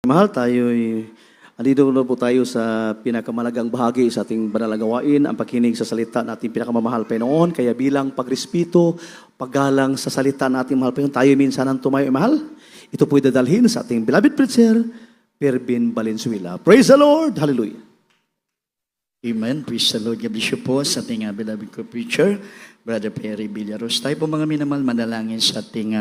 Mahal, andito na po tayo sa pinakamalagang bahagi sa ating banal na gawain, ang pagkinig sa salita na ating pinakamamahal Panginoon. Kaya bilang pagrespeto, paggalang sa salita na ating mahal Panginoon, tayo minsan ang tumayo mahal. Ito po'y dadalhin sa ating beloved preacher, Pervin Valenzuela. Praise the Lord! Hallelujah! Amen. Praise the Lord. God bless you po sa ating beloved co-preacher, Brother Perry Villaros. Tayo po mga minamahal, manalangin sa ating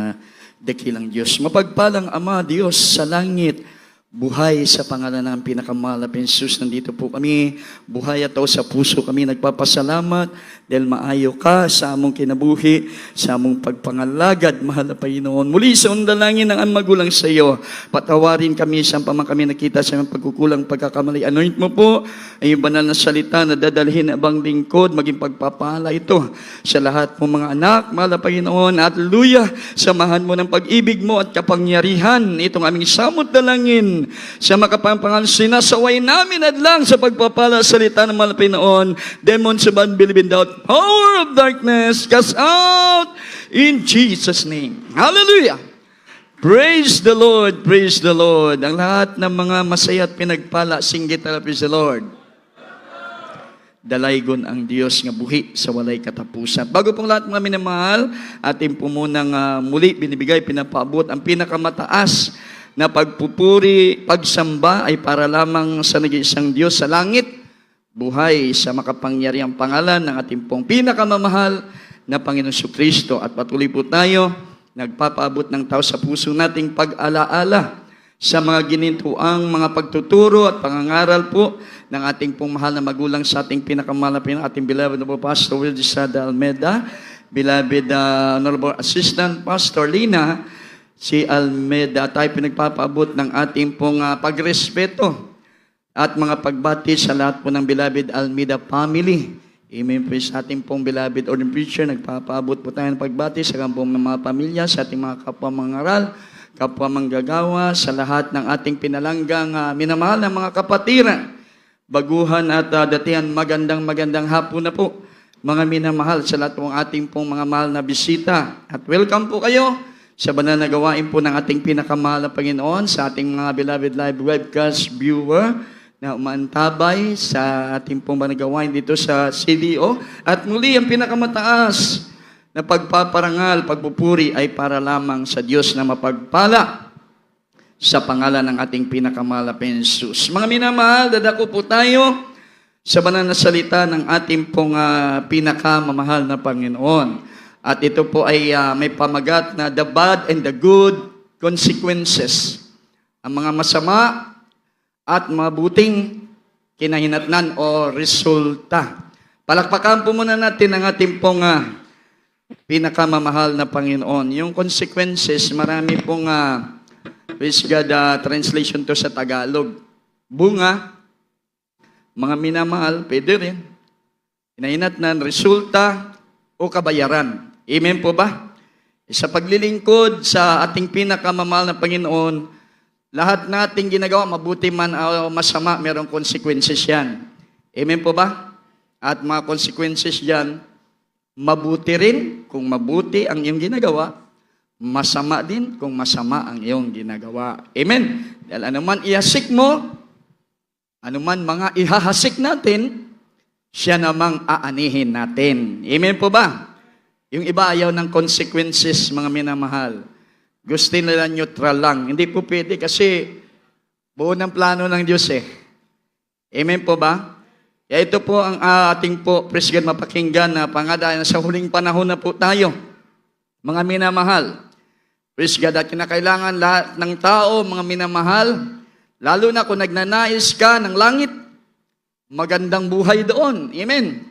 dakilang Diyos. Mapagpalang Ama, Diyos sa langit, buhay sa pangalan ng pinakamahal na Jesus. Nandito po kami, buhay at sa puso kami nagpapasalamat dahil maayo ka sa among kinabuhi, sa among pagpangalagad, mahal na Panginoon. Muli sa undalangin ng ang magulang sa iyo, patawarin kami sa pamang kami nakita sa aming pagkukulang, pagkakamali. Anoint mo po ay banal na salita na dadalhin abang lingkod, maging pagpapala ito sa lahat po mga anak, mahal na Panginoon. At hallelujah, samahan mo ng pag-ibig mo at kapangyarihan itong aming samot dalangin sa makapampangal sinasaway namin at lang sa pagpapala salita ng mahal na Panginoon. Demons of unbelieving doubt, power of darkness, cast out in Jesus' name. Hallelujah! Praise the Lord, praise the Lord. Ang lahat ng mga masaya at pinagpala, singgit na praise the Lord. Dalaygon ang Diyos nga buhi sa walay katapusan. Bago pong lahat mga minamahal, atin po munang muli binibigay, pinapaabot ang pinakamataas na pagpupuri, pagsamba ay para lamang sa nag-iisang Diyos sa langit, buhay sa makapangyarihang pangalan ng ating pong pinakamamahal na Panginoon Kristo. At patuloy po tayo, nagpapaabot ng tao sa puso nating pag-alaala sa mga ginintuang mga pagtuturo at pangangaral po ng ating pong mahal na magulang sa ating pinakamahal na ating beloved na po Pastor Will Sada Almeida, beloved Honorable Assistant Pastor Lina, si Almeida. Tayo pinagpapaabot ng ating pong pagrespeto at mga pagbati sa lahat po ng beloved Almeida family. Amen po sa ating pong beloved ordained preacher. Nagpapaabot po tayo ng pagbati sa kampong ng mga pamilya, sa ating mga kapwa mangaral, kapwa manggagawa, sa lahat ng ating pinalanggang minamahal ng mga kapatiran, baguhan at datihan. Magandang hapon na po mga minamahal sa lahat ng ating pong mga mahal na bisita. At welcome po kayo sa banal na gawain po ng ating pinakamahal na Panginoon, sa ating mga beloved live webcast viewer na umaantabay sa ating pong banal na gawain dito sa CDO. At muli, ang pinakamataas na pagpaparangal, pagpupuri ay para lamang sa Diyos na mapagpala sa pangalan ng ating pinakamahal na Jesus. Mga minamahal, dadako po tayo sa banal na salita ng ating pong pinakamamahal na Panginoon. At ito po ay may pamagat na the bad and the good consequences. Ang mga masama at mabuting kinahinatnan o resulta. Palakpakan po muna natin ang ating pong pinakamamahal na Panginoon. Yung consequences, marami pong praise God, translation to sa Tagalog. Bunga, mga minamahal, pwede rin. Kinahinatnan, resulta, o kabayaran. Amen po ba? Sa paglilingkod sa ating pinakamamahal na Panginoon, lahat nating ginagawa, mabuti man o masama, mayroong consequences yan. Amen po ba? At mga consequences yan, mabuti rin kung mabuti ang iyong ginagawa, masama din kung masama ang iyong ginagawa. Amen? Dahil anuman ihasik mo, anuman mga ihahasik natin, siya namang aanihin natin. Amen po ba? Yung iba ayaw ng consequences, mga minamahal. Gusto nila neutral lang. Hindi po pwede kasi buo ng plano ng Diyos eh. Amen po ba? Kaya ito po ang ating po, praise God, mapakinggan na pangadayan sa huling panahon na po tayo. Mga minamahal. Praise God, at kinakailangan lahat ng tao, mga minamahal, lalo na kung nagnanais ka ng langit, magandang buhay doon. Amen.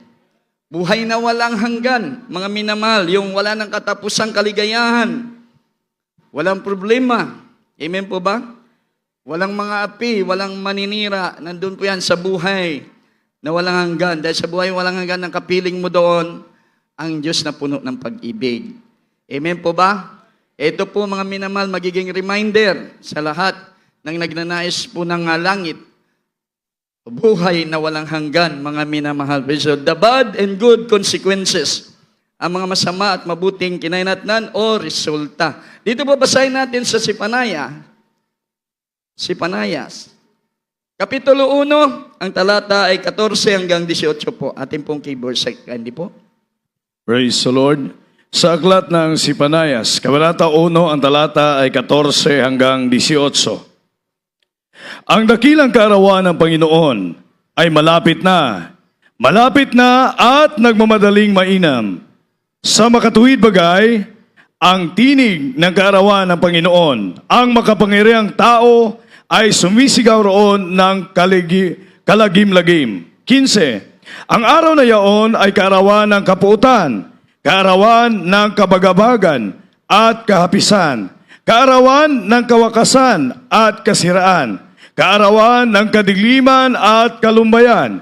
Buhay na walang hanggan, mga minamahal, yung wala ng katapusang kaligayahan. Walang problema. Amen po ba? Walang mga api, walang maninira. Nandun po yan sa buhay na walang hanggan. Dahil sa buhay walang hanggan ng kapiling mo doon, ang Diyos na puno ng pag-ibig. Amen po ba? Ito po mga minamahal, magiging reminder sa lahat ng nagnanais po ng langit. Buhay na walang hanggan, mga minamahal. So, the bad and good consequences ang mga masama at mabuting kinahinatnan o resulta. Dito babasahin natin sa Sipanaya, si Panayas. Kapitulo 1, ang talata ay 14 hanggang 18 po. Ating pong keyboard second po. Praise the Lord. Sa aklat ng Sipanayas, Kabanata 1, ang talata ay 14 hanggang 18. Ang dakilang kaarawan ng Panginoon ay malapit na at nagmamadaling mainam. Sa makatuwid bagay, ang tinig ng kaarawan ng Panginoon, ang makapangyarihang tao ay sumisigaw roon ng kalagim-lagim. 15. Ang araw na yaon ay kaarawan ng kapuutan, kaarawan ng kabagabagan at kahapisan, kaarawan ng kawakasan at kasiraan, kaarawan ng kadiliman at kalumbayan,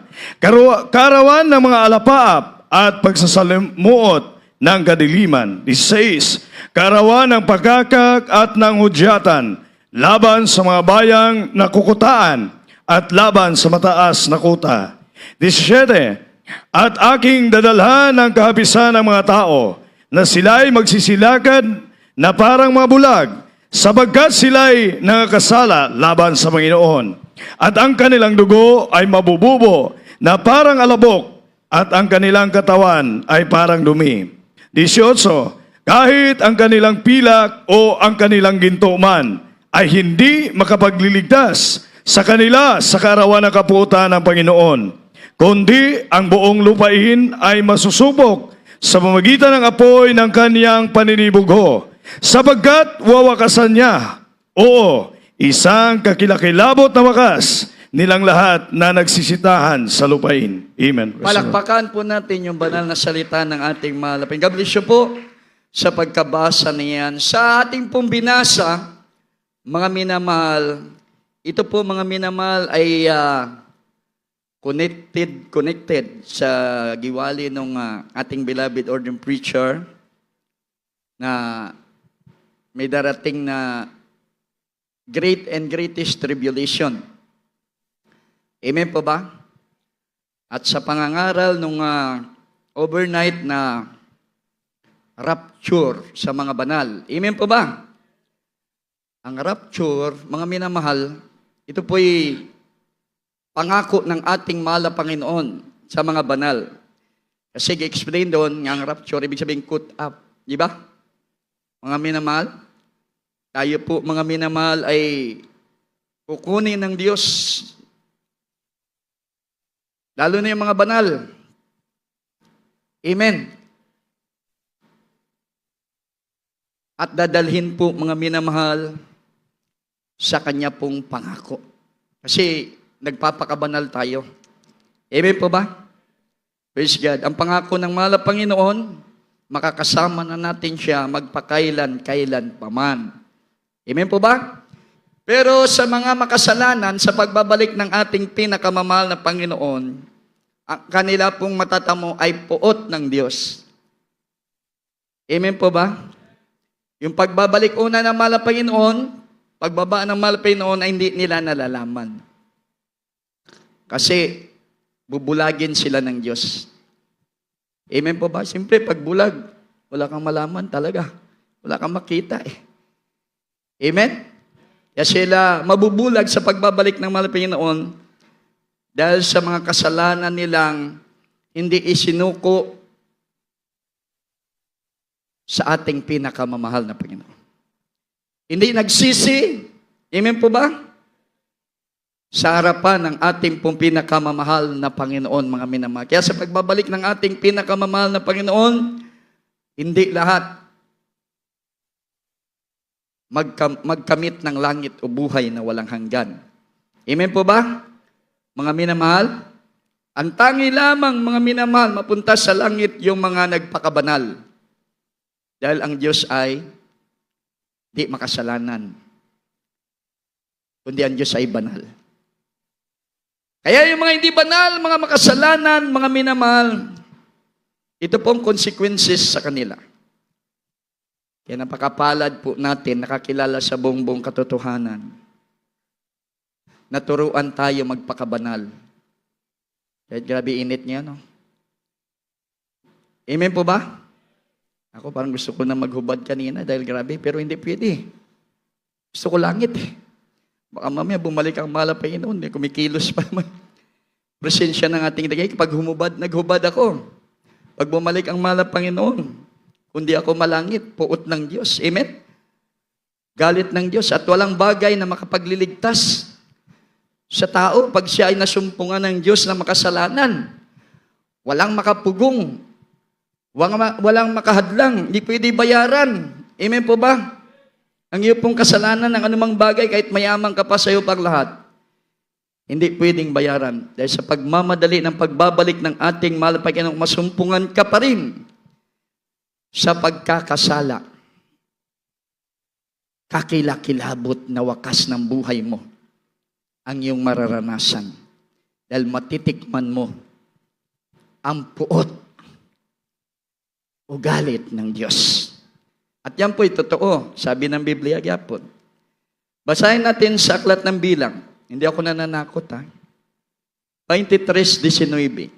kaarawan ng mga alapaap at pagsasalimuot ng kadiliman. 16. Kaarawan ng pagkakak at ng hudyatan, laban sa mga bayang nakukutaan at laban sa mataas na kuta. 17. At aking dadalhan ng kahapisan ng mga tao na sila'y magsisilakad na parang mga bulag, sabagkat sila'y nangakasala laban sa Panginoon. At ang kanilang dugo ay mabububo na parang alabok, at ang kanilang katawan ay parang dumi. 18. Kahit ang kanilang pilak o ang kanilang ginto man ay hindi makapagliligtas sa kanila sa kaarawan ng kapuutan ng Panginoon, kundi ang buong lupain ay masusubok sa pamamagitan ng apoy ng kaniyang paninibugho, sapagkat wawakasan niya, oo, isang kakilakilabot na wakas nilang lahat na nagsisitahan sa lupain. Amen. Palakpakan po natin yung banal na salita ng ating mahal. God bless you po sa pagkabasa niyan. Sa ating pong binasa, mga minamahal, ito po mga minamahal ay connected sa giwali ng ating beloved ordained preacher na may darating na great and greatest tribulation. Amen po ba? At sa pangangaral nung overnight na rapture sa mga banal. Amen po ba? Ang rapture, mga minamahal, ito po'y pangako ng ating mahal na Panginoon sa mga banal. Kasi i-explain doon, ang rapture, ibig sabihin caught up. Di ba? Mga minamahal, tayo po mga minamahal ay kukunin ng Diyos. Lalo na yung mga banal. Amen. At dadalhin po mga minamahal sa Kanya pong pangako. Kasi nagpapakabanal tayo. Amen po ba? Praise God. Ang pangako ng mahal na Panginoon, makakasama na natin siya magpakailan-kailan paman. Amen po ba? Pero sa mga makasalanan, sa pagbabalik ng ating pinakamamahal na Panginoon, ang kanila pong matatamo ay puot ng Diyos. Amen po ba? Yung pagbabalik una ng mahal na Panginoon, pagbaba ng mahal na Panginoon ay hindi nila nalalaman. Kasi bubulagin sila ng Diyos. Amen po ba? Siyempre, pag bulag, wala kang malaman talaga. Wala kang makita eh. Amen? Kaya sila mabubulag sa pagbabalik ng mahal na Panginoon dahil sa mga kasalanan nilang hindi isinuko sa ating pinakamamahal na Panginoon. Hindi nagsisi. Amen po ba? Sa harapan ng ating pong pinakamamahal na Panginoon, mga minamahal. Kaya sa pagbabalik ng ating pinakamamahal na Panginoon, hindi lahat magkamit ng langit o buhay na walang hanggan. Amen po ba? Mga minamahal, ang tangi lamang, mga minamahal, mapunta sa langit yung mga nagpakabanal. Dahil ang Diyos ay di makasalanan. Kundi ang Diyos ay banal. Kaya yung mga hindi banal, mga makasalanan, mga minamahal, ito pong consequences sa kanila. Kaya napakapalad po natin, nakakilala sa buong katotohanan. Naturuan tayo magpakabanal. Kahit grabe init niya, no? Amen po ba? Ako parang gusto ko na maghubad kanina dahil grabe, pero hindi pwede. Gusto ko langit eh. Baka mamaya bumalik ang mahal na Panginoon, kumikilos pa naman. Presensya ng ating dagay. Kapag naghubad ako. Pag bumalik ang mahal na Panginoon, kundi ako malangit, puot ng Diyos. Amen? Galit ng Diyos. At walang bagay na makapagliligtas sa tao pag siya ay nasumpungan ng Diyos na makasalanan. Walang makapugong. Walang makahadlang. Hindi pwede bayaran. Amen po ba? Ang iyo pong kasalanan ng anumang bagay, kahit mayaman ka pa sa iyo pang lahat, hindi pwedeng bayaran. Dahil sa pagmamadali ng pagbabalik ng ating mahal na Panginoon, masumpungan ka pa rin sa pagkakasala. Kakilakilabot na wakas ng buhay mo ang iyong mararanasan. Dahil matitikman mo ang puot o galit ng Diyos. At yan po'y totoo, sabi ng Biblia gyapon. Basahin natin sa Aklat ng Bilang. Hindi ako nananakot, ha? 23:19.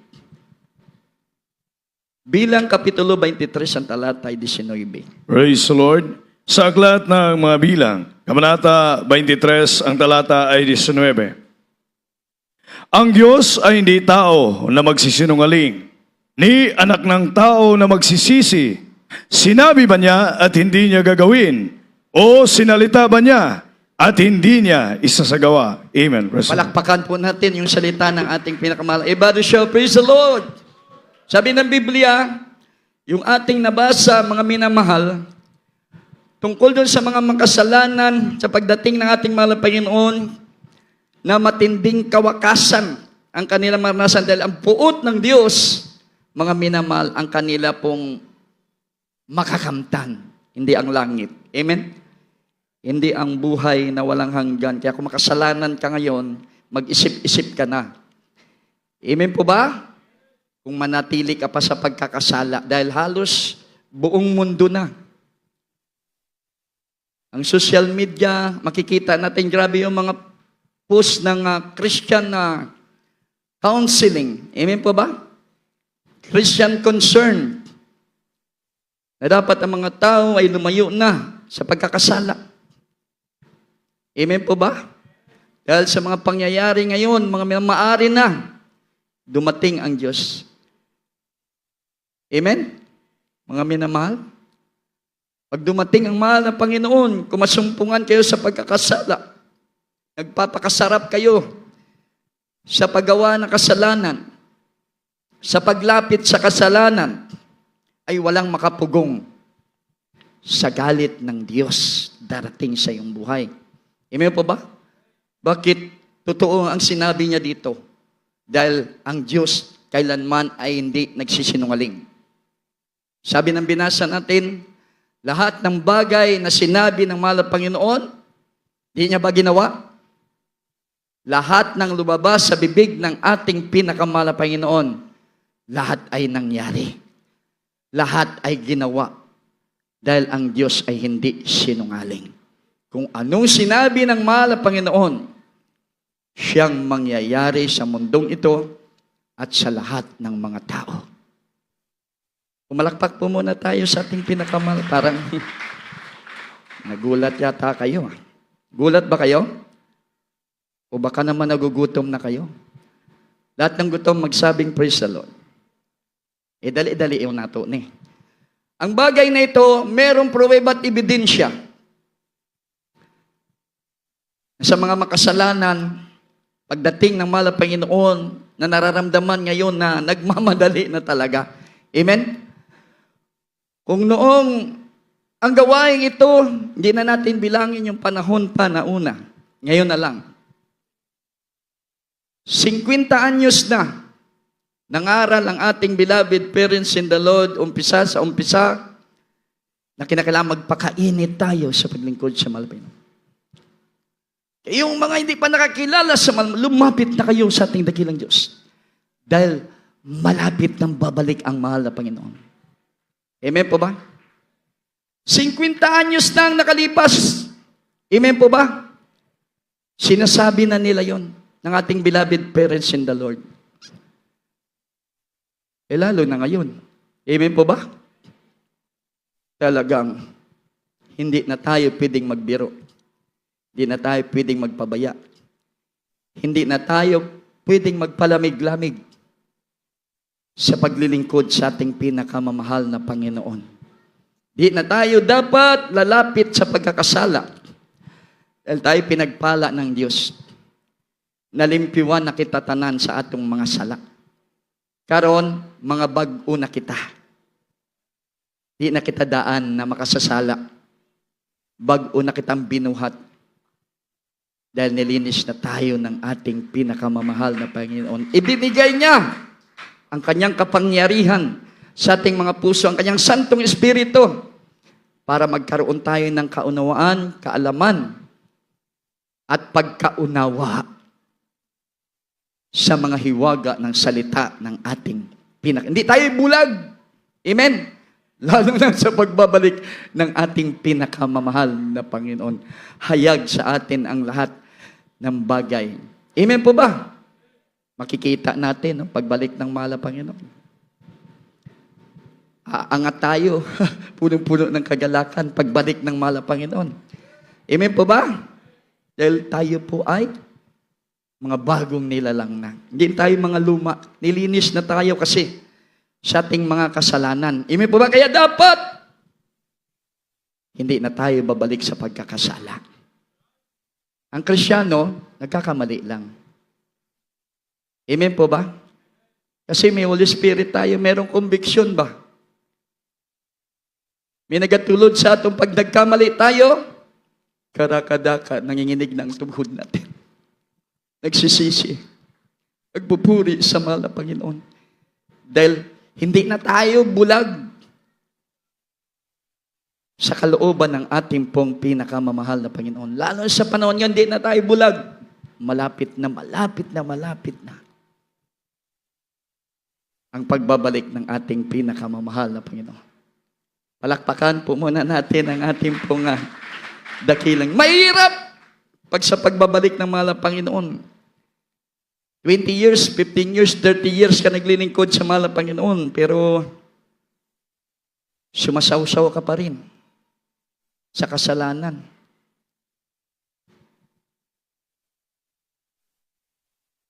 Bilang Kapitulo 23, ang talata ay 19. Praise the Lord. Sa aklat ng mga bilang, Kabanata 23, ang talata ay 19. Ang Diyos ay hindi tao na magsisinungaling, ni anak ng tao na magsisisi. Sinabi ba niya at hindi niya gagawin? O sinalita ba niya at hindi niya isasagawa? Amen. Palakpakan po natin yung salita ng ating pinakamahal. Everybody shout, praise the Lord. Sabi ng Biblia, yung ating nabasa, mga minamahal, tungkol doon sa mga makasalanan sa pagdating ng ating mahal na Panginoon, na matinding kawakasan ang kanila maranasan dahil ang puot ng Diyos, mga minamahal, ang kanila pong makakamtan, hindi ang langit. Amen? Hindi ang buhay na walang hanggan. Kaya kung makasalanan ka ngayon, mag-isip-isip ka na. Amen po ba? Kung manatili ka pa sa pagkakasala, dahil halos buong mundo na. Ang social media, makikita natin grabe yung mga post ng Christian na counseling. Amen po ba? Christian concern. Na dapat ang mga tao ay lumayo na sa pagkakasala. Amen po ba? Dahil sa mga pangyayari ngayon, mga maaari na dumating ang Diyos. Amen? Mga minamahal? Pag dumating ang mahal na Panginoon, kung masumpungan kayo sa pagkakasala, nagpapakasarap kayo sa paggawa ng kasalanan, sa paglapit sa kasalanan, ay walang makapugong sa galit ng Diyos darating sa iyong buhay. Amen po ba? Bakit totoo ang sinabi niya dito? Dahil ang Diyos kailanman ay hindi nagsisinungaling. Sabi ng binasa natin, lahat ng bagay na sinabi ng mahal na Panginoon, di niya ba ginawa? Lahat ng lumabas sa bibig ng ating pinakamahal na Panginoon, lahat ay nangyari. Lahat ay ginawa dahil ang Diyos ay hindi sinungaling. Kung anong sinabi ng mahal na Panginoon, siyang mangyayari sa mundong ito at sa lahat ng mga tao. Pumalakpak po muna tayo sa ating pinakamahal. Parang nagulat yata kayo. Gulat ba kayo? O baka naman nagugutom na kayo? Lahat ng gutom magsabing praise the Lord. Dali-dali yung nato ni. Ang bagay na ito, merong pruweba at ebidensya sa mga makasalanan, pagdating ng mahal na Panginoon, na nararamdaman ngayon na nagmamadali na talaga. Amen? Kung noong ang gawain ito, hindi na natin bilangin yung panahon pa na una. Ngayon na lang. 50 anyos na nangaral ang ating beloved parents in the Lord, umpisa na kinakailangan magpakainit tayo sa paglingkod sa mahal na Panginoon. Yung mga hindi pa nakakilala sa lumapit na kayo sa ating dakilang Diyos. Dahil malapit nang babalik ang mahal na Panginoon. Amen po ba? 50 anyos na ang nakalipas. Amen po ba? Sinasabi na nila yon ng ating beloved parents in the Lord. Lalo na ngayon. Amen po ba? Talagang hindi na tayo pwedeng magbiro. Hindi na tayo pwedeng magpabaya. Hindi na tayo pwedeng magpalamig-lamig sa paglilingkod sa ating pinakamamahal na Panginoon. Di na tayo dapat lalapit sa pagkakasala dahil tayo pinagpala ng Diyos. Nalimpiwan na kita tanan sa atong mga sala. Karon, mga bag-o na kita. Di na kita daan na makasasala. Bag-o na kitang binuhat. Dahil nilinis na tayo ng ating pinakamamahal na Panginoon. Ibinigay niya ang kanyang kapangyarihan sa ating mga puso, ang kanyang Santong Espiritu, para magkaroon tayo ng kaunawaan, kaalaman, at pagkaunawa sa mga hiwaga ng salita ng ating Hindi tayo bulag. Amen? Lalo na sa pagbabalik ng ating pinakamamahal na Panginoon. Hayag sa atin ang lahat ng bagay. Amen po ba? Makikita natin ang pagbalik ng mahal na Panginoon. Aangat tayo, punong-puno ng kagalakan, pagbalik ng mahal na Panginoon. Amen po ba? Dahil tayo po ay mga bagong nilalang na. Hindi tayo mga luma. Nilinis na tayo kasi sa ating mga kasalanan. Amen po ba? Kaya dapat hindi na tayo babalik sa pagkakasala. Ang Kristiyano, nagkakamali lang. Amen po ba? Kasi may Holy Spirit tayo, merong conviction ba? May nagatulod sa atong pag nagkamali tayo, karakadaka, nanginginig ng tungkod natin. Nagsisisi. Nagpupuri sa mahal na Panginoon. Dahil hindi na tayo bulag sa kalooban ng ating pong pinakamamahal na Panginoon. Lalo sa panahon ngayon, hindi na tayo bulag. Malapit na, malapit na, malapit na. Ang pagbabalik ng ating pinakamamahal na Panginoon. Palakpakan po muna natin ang ating pong dakilang. Mahirap pag sa pagbabalik ng mahal na Panginoon. 20 years, 15 years, 30 years ka naglilingkod sa mahal na Panginoon, pero sumasaw-saw ka pa rin sa kasalanan.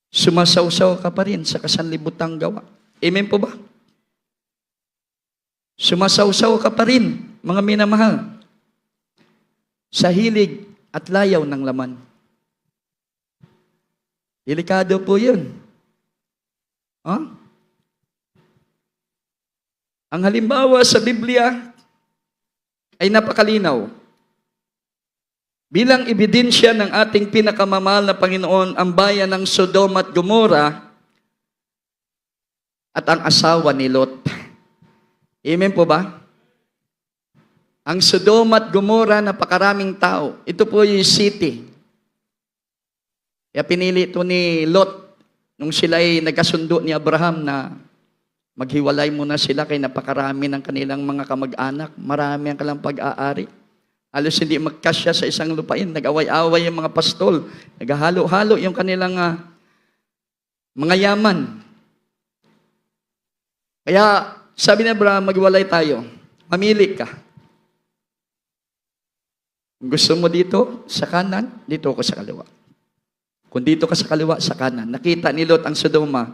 Sumasaw-saw ka pa rin sa kasanlibutang gawa. Amen po ba? Sumasaw-saw ka pa rin, mga minamahal, sa hilig at layaw ng laman. Delikado po yun. Huh? Ang halimbawa sa Biblia ay napakalinaw. Bilang ebidensya ng ating pinakamamahal na Panginoon, ang bayan ng Sodom at Gomora at ang asawa ni Lot. Amen po ba? Ang Sodom at Gomora, napakaraming tao. Ito po yung city. Kaya pinili ito ni Lot nung sila ay nagkasundo ni Abraham na maghiwalay muna sila kay napakarami ng kanilang mga kamag-anak. Marami ang kanilang pag-aari. Halos hindi magkasya sa isang lupain. Nag-away-away yung mga pastol. Naghahalo-halo yung kanilang mga yaman. Kaya sabi ni Abraham, maghiwalay tayo. Mamili ka. Gusto mo dito sa kanan, dito ako sa kaliwa. Kung dito ka sa kaliwa, sa kanan. Nakita ni Lot ang Sodoma,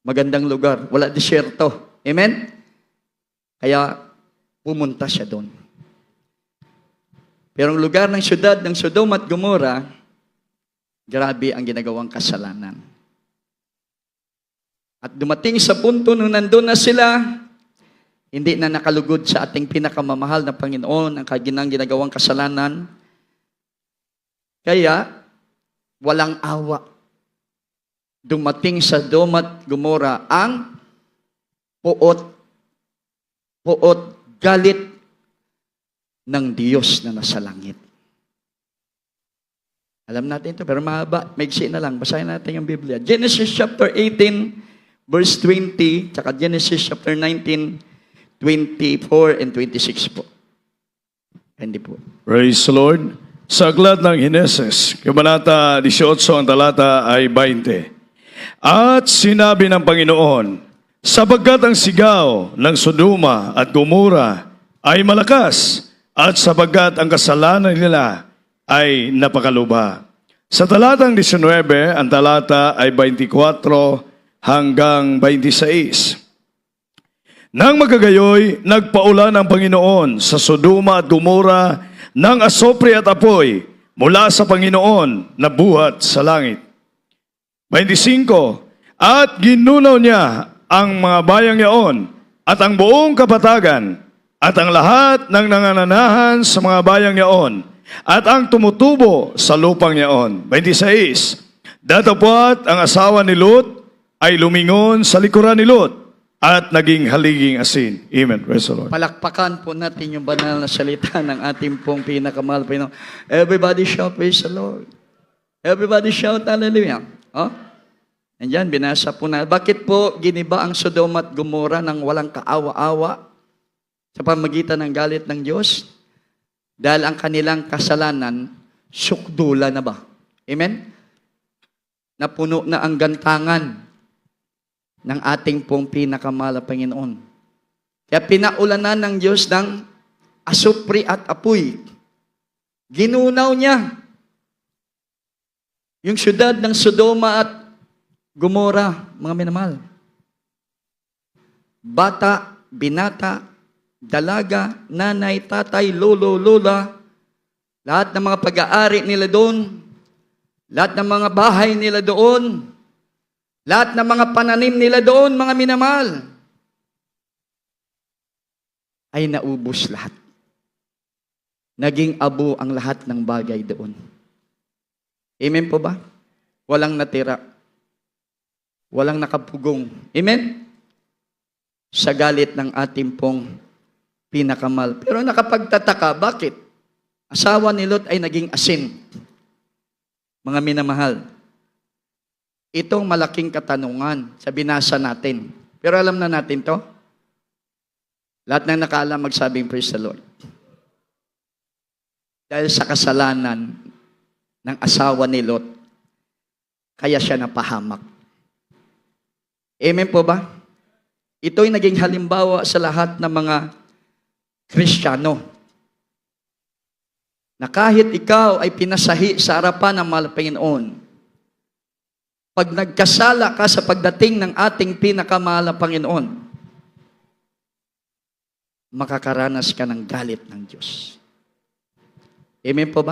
magandang lugar, wala disyerto. Amen? Kaya pumunta siya doon. Pero ang lugar ng syudad ng Sodoma at Gomora, grabe ang ginagawang kasalanan. At dumating sa punto nung nandun na sila, hindi na nakalugod sa ating pinakamamahal na Panginoon ang ginagawang kasalanan. Kaya, walang awa. Dumating sa Sodom at Gomora ang puot, galit ng Diyos na nasa langit. Alam natin ito, pero mahaba, maigsi na lang. Basahin natin yung Biblia. Genesis chapter 18, verse 20, tsaka Genesis chapter 19, 24 and 26 po. Hindi po. Praise the Lord. Sa aklat ng Heneses, Kabanata 18, ang talata ay 20. At sinabi ng Panginoon, sapagkat ang sigaw ng Sodoma at Gomora ay malakas, at sapagkat ang kasalanan nila ay napakalubha. Sa talatang 19, ang talata ay 24 hanggang 26. Nang magagayoy, nagpaulan ang Panginoon sa Sodoma at Gomora ng asopre at apoy mula sa Panginoon na buhat sa langit. 25. At ginunaw niya ang mga bayang yaon at ang buong kapatagan at ang lahat ng nangananahan sa mga bayang yaon at ang tumutubo sa lupang yaon. 26. Datapwat ang asawa ni Lot ay lumingon sa likuran ni Lot at naging haliging asin. Amen. Praise the Lord. Palakpakan po natin yung banal na salita ng ating pong pinakamahal Panginoon. Everybody shout, praise the Lord. Everybody shout, hallelujah. Oh? Nandiyan, binasa po na. Bakit po giniba ang Sodoma at Gomora ng walang kaawa-awa sa pamagitan ng galit ng Diyos? Dahil ang kanilang kasalanan, sukdula na ba? Amen? Napuno na ang gantangan ng ating pong pinakamahal na Panginoon. Kaya pinaulanan ng Diyos ng asupri at apoy. Ginunaw niya yung syudad ng Sodoma at Gomora, mga minamahal. Bata, binata, dalaga, nanay, tatay, lolo, lola, lahat ng mga pag-aari nila doon, lahat ng mga bahay nila doon, lahat ng mga pananim nila doon, mga minamahal, ay naubos lahat. Naging abo ang lahat ng bagay doon. Amen po ba? Walang natira. Walang nakapugong. Amen? Sa galit ng ating pong pinakamahal. Pero nakapagtataka, bakit? Asawa ni Lot ay naging asin. Mga minamahal. Itong malaking katanungan sa binasa natin. Pero alam na natin to. Lahat ng nakaalam magsabing praise the Lord. Dahil sa kasalanan ng asawa ni Lot, kaya siya napahamak. Amen po ba? Ito'y naging halimbawa sa lahat ng mga Kristiyano. Na kahit ikaw ay pinasahi sa harapan ng mahal na Panginoon, pag nagkasala ka sa pagdating ng ating pinakamahal na Panginoon, makakaranas ka ng galit ng Diyos. Amen po ba?